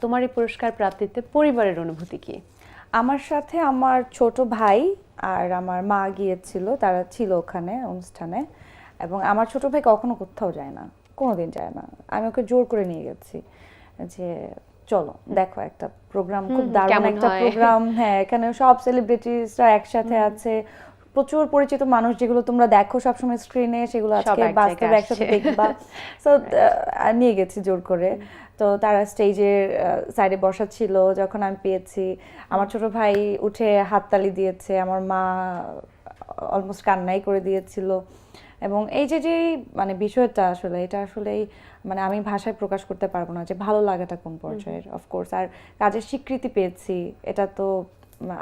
তোমার এই পুরস্কার প্রাপ্তিতে পরিবারের অনুভূতি কি? আমার সাথে আমার ছোট ভাই আর আমার মা গিয়েছিল, তারা ছিল ওখানে অনুষ্ঠানে। এবং আমার ছোট ভাই কখনো কোথাও যায় না, কোনোদিন যায় না। আমি ওকে জোর করে নিয়ে গেছি যে চলো দেখো একটা প্রোগ্রাম, খুব দারুণ কেমন একটা হয়? প্রোগ্রাম। হ্যাঁ, এখানে সব সেলিব্রিটিসরা একসাথে আছে, প্রচুর পরিচিত মানুষ যেগুলো তোমরা দেখো সবসময় স্ক্রিনে, সেগুলো সব আজকে এক বাস্তবে জায়গায় একসাথে আসছে। দেখবা। সো নিয়ে গেছি জোর করে। তো তারা স্টেজের সাইডে বসা ছিল যখন আমি পেয়েছি। আমার ছোট ভাই উঠে হাততালি দিয়েছে, আমার মা অলমোস্ট কান্নাই করে দিয়েছিল। এবং এই যে যে মানে বিষয়টা আসলে, এটা আসলেই মানে আমি ভাষায় প্রকাশ করতে পারবো না যে ভালো লাগাটা কোন পর্যায়ের। অফকোর্স আর কাজের স্বীকৃতি পেয়েছি, এটা তো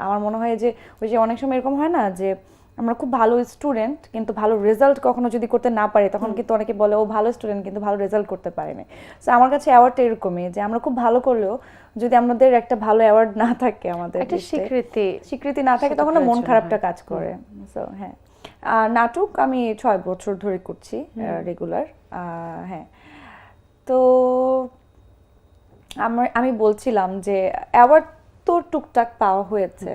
আমার মনে হয় যে ওই যে অনেক সময় এরকম হয় না যে আমরা খুব ভালো স্টুডেন্ট কিন্তু ভালো রেজাল্ট কখনো যদি করতে না পারি, তখন কিন্তু অনেকে বলে ও ভালো স্টুডেন্ট কিন্তু ভালো রেজাল্ট করতে পারেনি। সো আমার কাছে অ্যাওয়ার্ডটা এরকমই যে আমরা খুব ভালো করলেও যদি আমাদের একটা ভালো অ্যাওয়ার্ড না থাকে, আমাদের একটা স্বীকৃতি না থাকে, সেটা তখন মন প্রয়োজন খারাপটা হয়। কাজ করে। সো হ্যাঁ, নাটক আমি 6 বছর ধরে করছি রেগুলার। হ্যাঁ, তো আমি বলছিলাম যে অ্যাওয়ার্ড তো টুকটাক পাওয়া হয়েছে,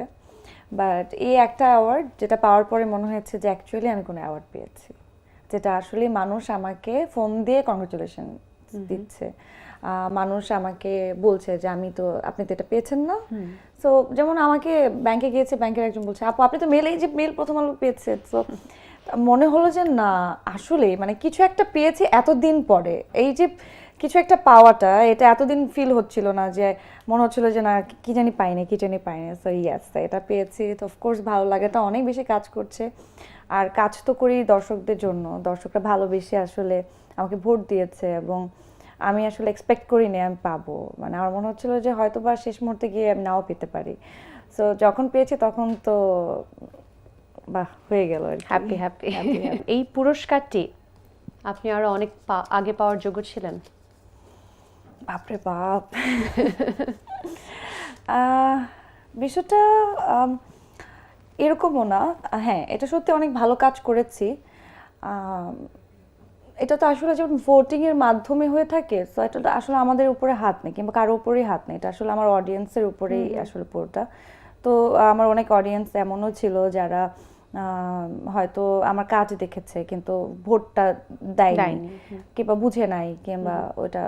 বাট এই একটা অ্যাওয়ার্ড যেটা পাওয়ার পরে মনে হয়েছে যে অ্যাকচুয়ালি আমি কোনো অ্যাওয়ার্ড পেয়েছি, যেটা আসলে মানুষ আমাকে ফোন দিয়ে কংগ্রেচুলেশন দিচ্ছে। মানুষ আমাকে বলছে যে আপনি তো এটা পেয়েছেন না। সো যেমন আমাকে ব্যাংকে গিয়েছে, ব্যাংকের একজন বলছে আপু আপনি তো মেল প্রথম আলো পেয়েছেন। সো মনে হলো যে না, আসলে মানে কিছু একটা পেয়েছি এতদিন পরে। এই যে কিছু একটা পাওয়াটা, এটা এতদিন ফিল হচ্ছিল না, যে মনে হচ্ছিল যে না কি জানি পাইনি। সো ইয়াস, এটা পেয়েছি তো অফকোর্স ভালো লাগাটা অনেক বেশি কাজ করছে। আর কাজ তো করি দর্শকদের জন্য, দর্শকরা ভালোবেসে আসলে আমাকে ভোট দিয়েছে এবং আমি আসলে এক্সপেক্ট করিনি আমি পাবো। মানে আমার মনে হচ্ছিল যে হয়তো বা শেষ মুহূর্তে গিয়ে আমি নাও পেতে পারি। সো যখন পেয়েছি তখন তো বাহ, হয়ে গেল আর কি। হ্যাপি এই পুরস্কারটি আপনি আরো অনেক আগে পাওয়ার যোগ্য ছিলেন? বাপরে বাপ। আহ, বিষয়টা এরকমও না। হ্যাঁ, এটা সত্যি অনেক ভালো কাজ করেছি। এটা তো আসলে যেমন ভোটিং এর মাধ্যমে হয়ে থাকে, তো এটা তো আসলে আমাদের উপরে হাত নেই কিংবা কারো উপরেই হাত নেই, এটা আসলে আমার অডিয়েন্সের উপরেই আসলে পুরোটা। তো আমার অনেক অডিয়েন্স এমনও ছিল যারা হয়তো আমার কাজ দেখেছে কিন্তু ভোটটা দেয়নি, কিংবা বুঝে নাই, কিংবা ওটা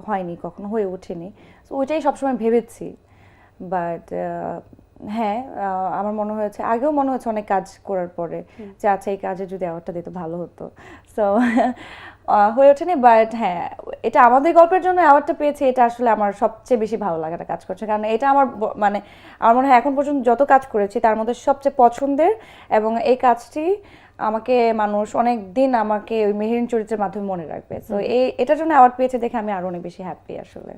হয়নি, কখনো হয়ে ওঠেনি। তো ওইটাই সবসময় ভেবেছি। বাট হ্যাঁ, আমার মনে হয়েছে, আগেও মনে হয়েছে অনেক কাজ করার পরে যে আচ্ছা এই কাজে যদি অ্যাওয়ার্ডটা দিত ভালো হতো। সো হয়ে ওঠেনি। বাট হ্যাঁ, এটা আমাদের গল্পের জন্য অ্যাওয়ার্ডটা পেয়েছে, এটা আসলে আমার সবচেয়ে বেশি ভালো লাগাটা কাজ করছে। কারণ এটা আমার মানে আমার মনে হয় এখন পর্যন্ত যত কাজ করেছি তার মধ্যে সবচেয়ে পছন্দের। এবং এই কাজটি আমাকে মানুষ অনেক দিন আমাকে ওই মেহেরিন চরিত্রের মাধ্যমে মনে রাখবে। সো এটার জন্য অ্যাওয়ার্ড পেয়েছে দেখে আমি আরো অনেক বেশি হ্যাপি আসলে।